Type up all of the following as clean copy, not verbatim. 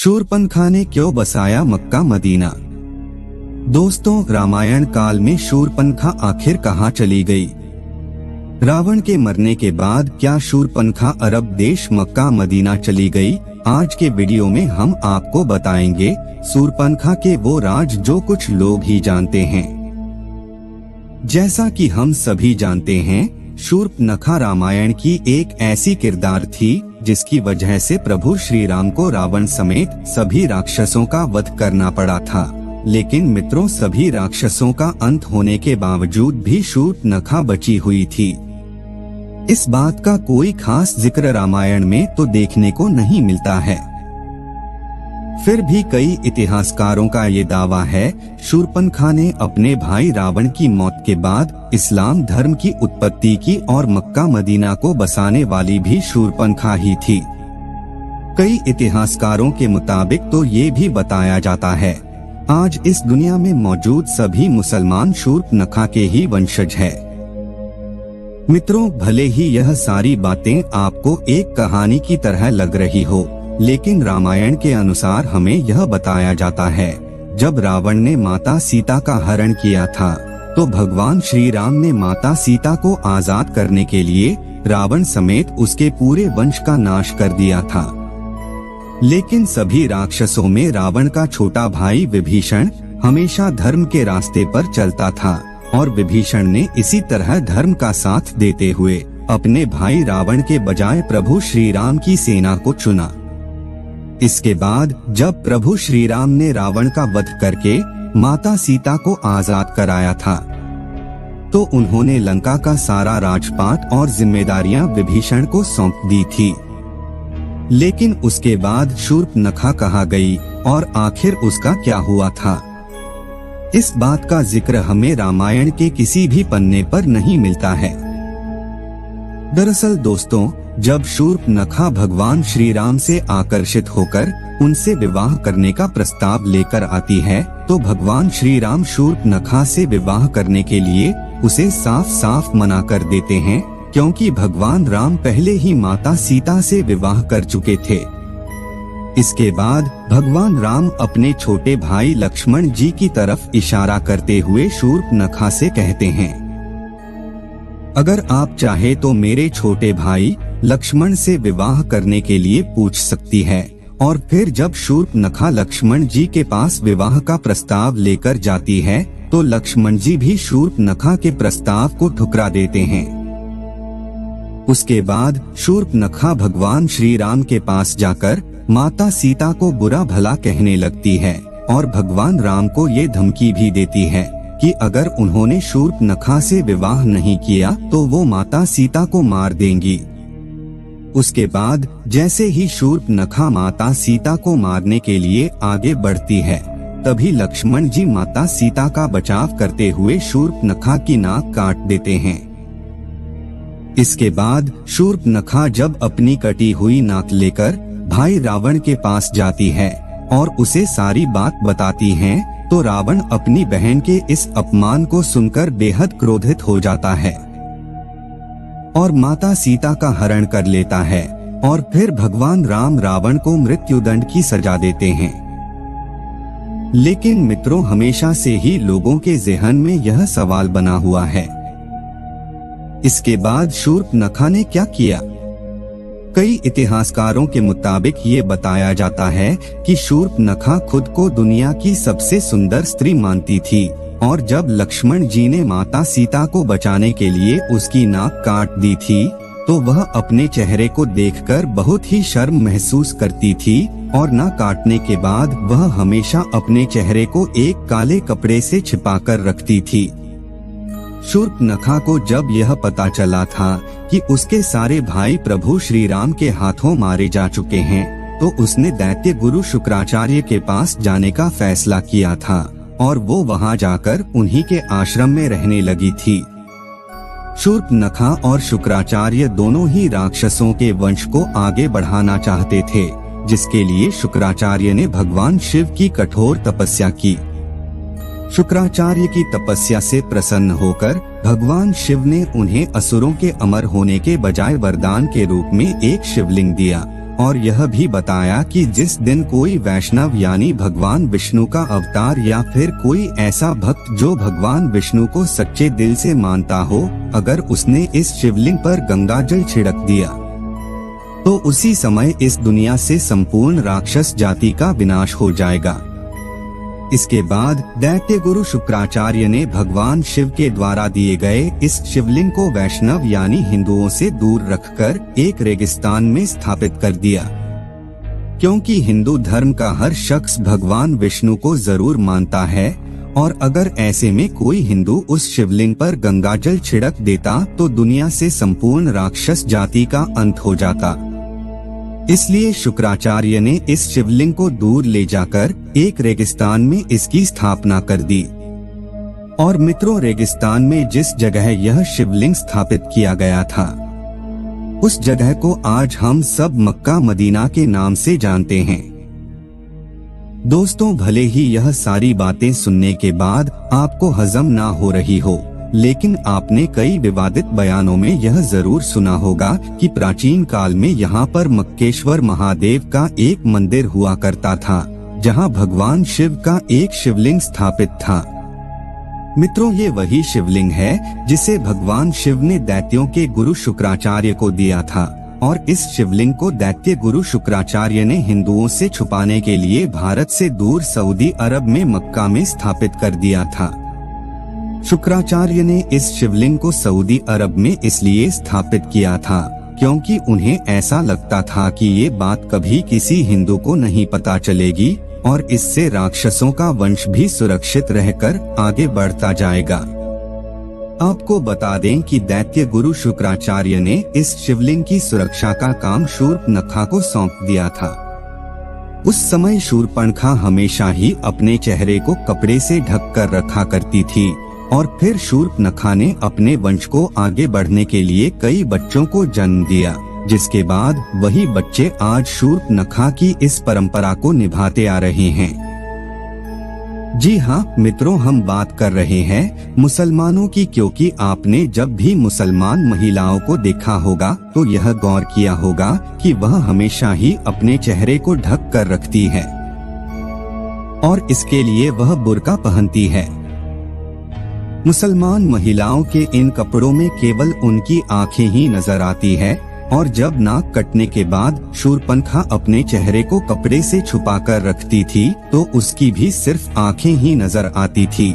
शूरपनखा ने क्यों बसाया मक्का मदीना। दोस्तों, रामायण काल में शूरपनखा आखिर कहाँ चली गई? रावण के मरने के बाद क्या शूरपनखा अरब देश मक्का मदीना चली गई? आज के वीडियो में हम आपको बताएंगे शूरपनखा के वो राज जो कुछ लोग ही जानते हैं। जैसा कि हम सभी जानते हैं, शूरपनखा रामायण की एक ऐसी किरदार थी जिसकी वजह से प्रभु श्री राम को रावण समेत सभी राक्षसों का वध करना पड़ा था। लेकिन मित्रों, सभी राक्षसों का अंत होने के बावजूद भी शूरपनखा बची हुई थी। इस बात का कोई खास जिक्र रामायण में तो देखने को नहीं मिलता है। फिर भी कई इतिहासकारों का ये दावा है, शूरपनखा ने अपने भाई रावण की मौत के बाद इस्लाम धर्म की उत्पत्ति की और मक्का मदीना को बसाने वाली भी शूरपनखा ही थी। कई इतिहासकारों के मुताबिक तो ये भी बताया जाता है, आज इस दुनिया में मौजूद सभी मुसलमान शूरपनखा के ही वंशज है। मित्रों, भले ही यह सारी बातें आपको एक कहानी की तरह लग रही हो, लेकिन रामायण के अनुसार हमें यह बताया जाता है, जब रावण ने माता सीता का हरण किया था तो भगवान श्री राम ने माता सीता को आजाद करने के लिए रावण समेत उसके पूरे वंश का नाश कर दिया था। लेकिन सभी राक्षसों में रावण का छोटा भाई विभीषण हमेशा धर्म के रास्ते पर चलता था और विभीषण ने इसी तरह धर्म का साथ देते हुए अपने भाई रावण के बजाय प्रभु श्री राम की सेना को चुना। इसके बाद जब प्रभु श्री राम ने रावण का वध करके माता सीता को आजाद कराया था, तो उन्होंने लंका का सारा राजपाट और जिम्मेदारियां विभीषण को सौंप दी थी। लेकिन उसके बाद शूरपनखा कहाँ गई और आखिर उसका क्या हुआ था? इस बात का जिक्र हमें रामायण के किसी भी पन्ने पर नहीं मिलता है। दरअसल दोस्तों, जब शूरपनखा भगवान श्री राम से आकर्षित होकर उनसे विवाह करने का प्रस्ताव लेकर आती है, तो भगवान श्री राम शूरपनखा से विवाह करने के लिए उसे साफ साफ मना कर देते हैं, क्योंकि भगवान राम पहले ही माता सीता से विवाह कर चुके थे। इसके बाद भगवान राम अपने छोटे भाई लक्ष्मण जी की तरफ इशारा करते हुए शूरपनखा से कहते हैं, अगर आप चाहे तो मेरे छोटे भाई लक्ष्मण से विवाह करने के लिए पूछ सकती है। और फिर जब शूरपनखा लक्ष्मण जी के पास विवाह का प्रस्ताव लेकर जाती है, तो लक्ष्मण जी भी शूरपनखा के प्रस्ताव को ठुकरा देते हैं। उसके बाद शूरपनखा भगवान श्री राम के पास जाकर माता सीता को बुरा भला कहने लगती है और भगवान राम को ये धमकी भी देती है कि अगर उन्होंने शूरपनखा से विवाह नहीं किया तो वो माता सीता को मार देंगी। उसके बाद जैसे ही शूरपनखा माता सीता को मारने के लिए आगे बढ़ती है, तभी लक्ष्मण जी माता सीता का बचाव करते हुए शूरपनखा की नाक काट देते हैं। इसके बाद शूरपनखा जब अपनी कटी हुई नाक लेकर भाई रावण के पास जाती है और उसे सारी बात बताती है, तो रावण अपनी बहन के इस अपमान को सुनकर बेहद क्रोधित हो जाता है और माता सीता का हरण कर लेता है और फिर भगवान राम रावण को मृत्युदंड की सजा देते हैं। लेकिन मित्रों, हमेशा से ही लोगों के ज़हन में यह सवाल बना हुआ है, इसके बाद शूरपनखा ने क्या किया? कई इतिहासकारों के मुताबिक ये बताया जाता है कि शूरपनखा खुद को दुनिया की सबसे सुंदर स्त्री मानती थी और जब लक्ष्मण जी ने माता सीता को बचाने के लिए उसकी नाक काट दी थी, तो वह अपने चेहरे को देखकर बहुत ही शर्म महसूस करती थी और नाक काटने के बाद वह हमेशा अपने चेहरे को एक काले कपड़े से छिपाकर रखती थी। शूरपनखा को जब यह पता चला था कि उसके सारे भाई प्रभु श्री राम के हाथों मारे जा चुके हैं, तो उसने दैत्य गुरु शुक्राचार्य के पास जाने का फैसला किया था और वो वहां जाकर उन्हीं के आश्रम में रहने लगी थी। शूरपनखा और शुक्राचार्य दोनों ही राक्षसों के वंश को आगे बढ़ाना चाहते थे, जिसके लिए शुक्राचार्य ने भगवान शिव की कठोर तपस्या की। शुक्राचार्य की तपस्या से प्रसन्न होकर भगवान शिव ने उन्हें असुरों के अमर होने के बजाय वरदान के रूप में एक शिवलिंग दिया और यह भी बताया कि जिस दिन कोई वैष्णव यानी भगवान विष्णु का अवतार या फिर कोई ऐसा भक्त जो भगवान विष्णु को सच्चे दिल से मानता हो, अगर उसने इस शिवलिंग पर गंगा जल छिड़क दिया तो उसी समय इस दुनिया से संपूर्ण राक्षस जाति का विनाश हो जाएगा। इसके बाद दैत्य गुरु शुक्राचार्य ने भगवान शिव के द्वारा दिए गए इस शिवलिंग को वैष्णव यानी हिंदुओं से दूर रखकर एक रेगिस्तान में स्थापित कर दिया, क्योंकि हिंदू धर्म का हर शख्स भगवान विष्णु को जरूर मानता है और अगर ऐसे में कोई हिंदू उस शिवलिंग पर गंगा जल छिड़क देता तो दुनिया से संपूर्ण राक्षस जाति का अंत हो जाता। इसलिए शुक्राचार्य ने इस शिवलिंग को दूर ले जाकर एक रेगिस्तान में इसकी स्थापना कर दी। और मित्रों, रेगिस्तान में जिस जगह यह शिवलिंग स्थापित किया गया था उस जगह को आज हम सब मक्का मदीना के नाम से जानते हैं। दोस्तों, भले ही यह सारी बातें सुनने के बाद आपको हजम ना हो रही हो, लेकिन आपने कई विवादित बयानों में यह जरूर सुना होगा कि प्राचीन काल में यहाँ पर मक्केश्वर महादेव का एक मंदिर हुआ करता था, जहाँ भगवान शिव का एक शिवलिंग स्थापित था। मित्रों, ये वही शिवलिंग है जिसे भगवान शिव ने दैत्यों के गुरु शुक्राचार्य को दिया था और इस शिवलिंग को दैत्य गुरु शुक्राचार्य ने हिंदुओं से छुपाने के लिए भारत से दूर सऊदी अरब में मक्का में स्थापित कर दिया था। शुक्राचार्य ने इस शिवलिंग को सऊदी अरब में इसलिए स्थापित किया था क्योंकि उन्हें ऐसा लगता था कि ये बात कभी किसी हिंदू को नहीं पता चलेगी और इससे राक्षसों का वंश भी सुरक्षित रहकर आगे बढ़ता जाएगा। आपको बता दें कि दैत्य गुरु शुक्राचार्य ने इस शिवलिंग की सुरक्षा का काम शूर्पणखा को सौंप दिया था। उस समय शूर्पणखा हमेशा ही अपने चेहरे को कपड़े से ढक कर रखा करती थी और फिर शूर्पणखा ने अपने वंश को आगे बढ़ने के लिए कई बच्चों को जन्म दिया, जिसके बाद वही बच्चे आज शूर्पणखा की इस परंपरा को निभाते आ रहे हैं। जी हाँ मित्रों, हम बात कर रहे हैं मुसलमानों की, क्योंकि आपने जब भी मुसलमान महिलाओं को देखा होगा तो यह गौर किया होगा कि वह हमेशा ही अपने चेहरे को ढक कर रखती है और इसके लिए वह बुर्का पहनती है। मुसलमान महिलाओं के इन कपड़ों में केवल उनकी आंखें ही नजर आती है और जब नाक कटने के बाद शूर्पणखा अपने चेहरे को कपड़े से छुपाकर रखती थी तो उसकी भी सिर्फ आंखें ही नजर आती थी।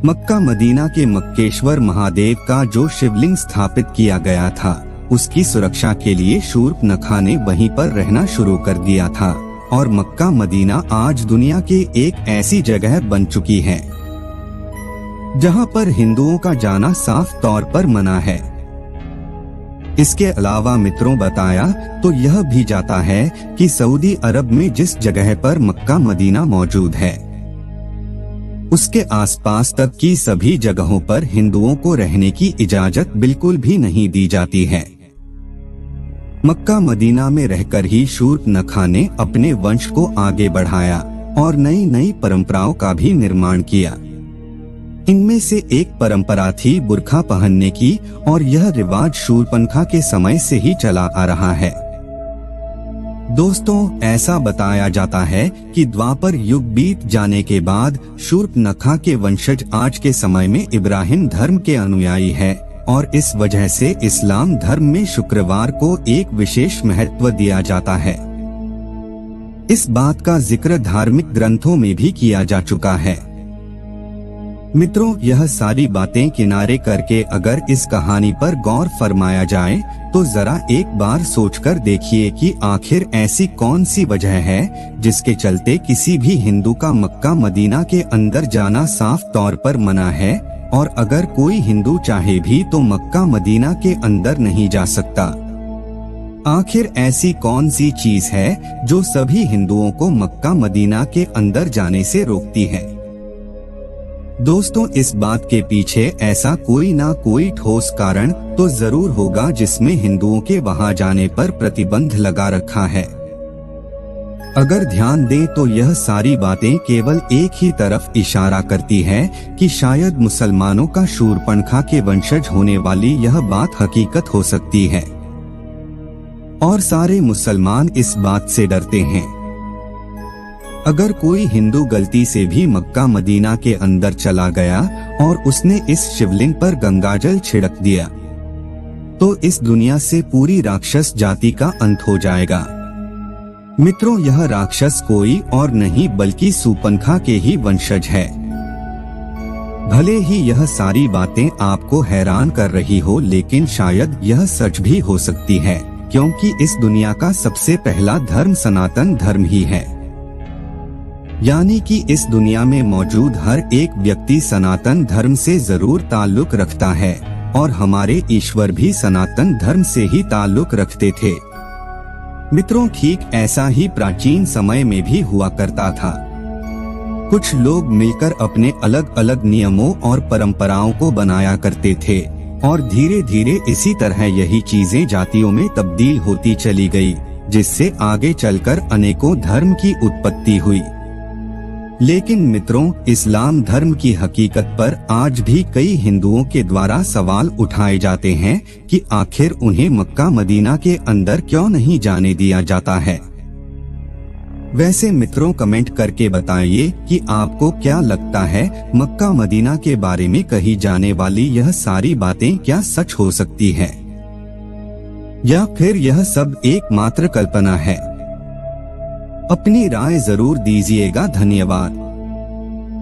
मक्का मदीना के मक्केश्वर महादेव का जो शिवलिंग स्थापित किया गया था उसकी सुरक्षा के लिए शूर्पणखा ने वहीं पर रहना शुरू कर दिया था और मक्का मदीना आज दुनिया की एक ऐसी जगह बन चुकी है जहां पर हिंदुओं का जाना साफ तौर पर मना है। इसके अलावा मित्रों, बताया तो यह भी जाता है कि सऊदी अरब में जिस जगह पर मक्का मदीना मौजूद है उसके आसपास तक की सभी जगहों पर हिंदुओं को रहने की इजाजत बिल्कुल भी नहीं दी जाती है। मक्का मदीना में रहकर ही शूर्पणखा ने अपने वंश को आगे बढ़ाया और नई नई परंपराओं का भी निर्माण किया। इनमें से एक परंपरा थी बुर्का पहनने की और यह रिवाज शूर्पणखा के समय से ही चला आ रहा है। दोस्तों, ऐसा बताया जाता है कि द्वापर युग बीत जाने के बाद शूर्पणखा के वंशज आज के समय में इब्राहिम धर्म के अनुयायी है और इस वजह से इस्लाम धर्म में शुक्रवार को एक विशेष महत्व दिया जाता है। इस बात का जिक्र धार्मिक ग्रंथों में भी किया जा चुका है। मित्रों, यह सारी बातें किनारे करके अगर इस कहानी पर गौर फरमाया जाए तो जरा एक बार सोचकर देखिए कि आखिर ऐसी कौन सी वजह है जिसके चलते किसी भी हिंदू का मक्का मदीना के अंदर जाना साफ तौर पर मना है और अगर कोई हिंदू चाहे भी तो मक्का मदीना के अंदर नहीं जा सकता। आखिर ऐसी कौन सी चीज है जो सभी हिंदुओं को मक्का मदीना के अंदर जाने से रोकती है? दोस्तों, इस बात के पीछे ऐसा कोई ना कोई ठोस कारण तो जरूर होगा जिसमें हिंदुओं के वहां जाने पर प्रतिबंध लगा रखा है। अगर ध्यान दें तो यह सारी बातें केवल एक ही तरफ इशारा करती है कि शायद मुसलमानों का शूर्पणखा के वंशज होने वाली यह बात हकीकत हो सकती है। और सारे मुसलमान इस बात से डरते हैं। अगर कोई हिंदू गलती से भी मक्का मदीना के अंदर चला गया और उसने इस शिवलिंग पर गंगाजल छिड़क दिया तो इस दुनिया से पूरी राक्षस जाति का अंत हो जाएगा। मित्रों, यह राक्षस कोई और नहीं बल्कि सूर्पनखा के ही वंशज है। भले ही यह सारी बातें आपको हैरान कर रही हो, लेकिन शायद यह सच भी हो सकती है, क्योंकि इस दुनिया का सबसे पहला धर्म सनातन धर्म ही है। यानी कि इस दुनिया में मौजूद हर एक व्यक्ति सनातन धर्म से जरूर ताल्लुक रखता है और हमारे ईश्वर भी सनातन धर्म से ही ताल्लुक रखते थे। मित्रों, ठीक ऐसा ही प्राचीन समय में भी हुआ करता था। कुछ लोग मिलकर अपने अलग अलग नियमों और परंपराओं को बनाया करते थे और धीरे धीरे इसी तरह यही चीजें जातियों में तब्दील होती चली गई, जिससे आगे चलकर अनेकों धर्म की उत्पत्ति हुई। लेकिन मित्रों, इस्लाम धर्म की हकीकत पर आज भी कई हिंदुओं के द्वारा सवाल उठाए जाते हैं कि आखिर उन्हें मक्का मदीना के अंदर क्यों नहीं जाने दिया जाता है। वैसे मित्रों, कमेंट करके बताइए कि आपको क्या लगता है, मक्का मदीना के बारे में कही जाने वाली यह सारी बातें क्या सच हो सकती है या फिर यह सब एकमात्र कल्पना है? अपनी राय जरूर दीजिएगा। धन्यवाद।